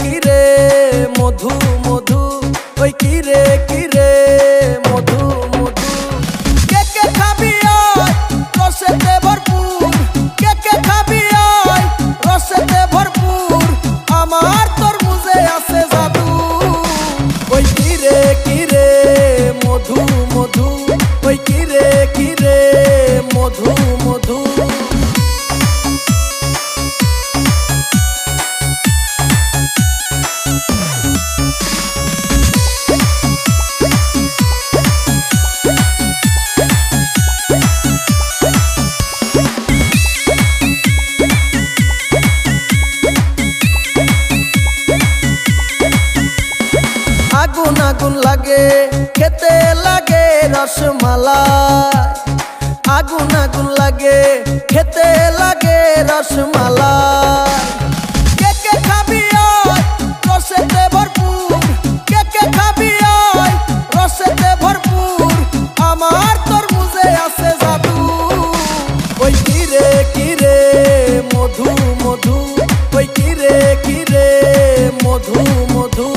কিরে মধু মধু, ওই কিরে কিরে মধু মধু। কে কে খাবি আয় রসেতে ভরপুর, কে কে খাবি আয় রসেতে ভরপুর, আমার তরমুজে আছে জাদু। ওই কিরে কিরে মধু মধু, ওই কিরে কিরে মধু মধু। আগুন আগুন লাগে খেতে লাগে রসমালাই, আগুন আগুন লাগে খেতে লাগে রসমালাই। কে কে খাবি আয় রসেতে ভরপুর, কে কে খাবি আয় রসেতে ভরপুর, আমার তরমুজে আছে জাদু। ওই কিরে কিরে মধু মধু, ওই কিরে কিরে মধু মধু।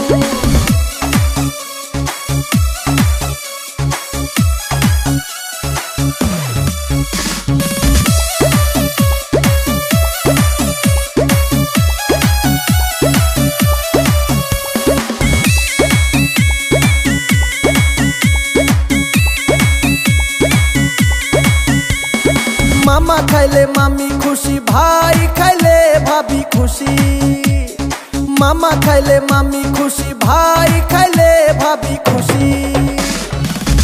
মামা খাইলে মামি খুশি, ভাই খাইলে ভাবি খুশি। মামা খাইলে মামি খুশি, ভাই খাইলে ভাবি খুশি।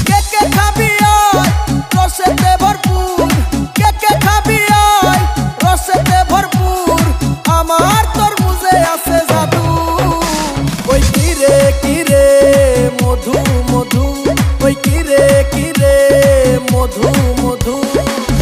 কে কে খাবি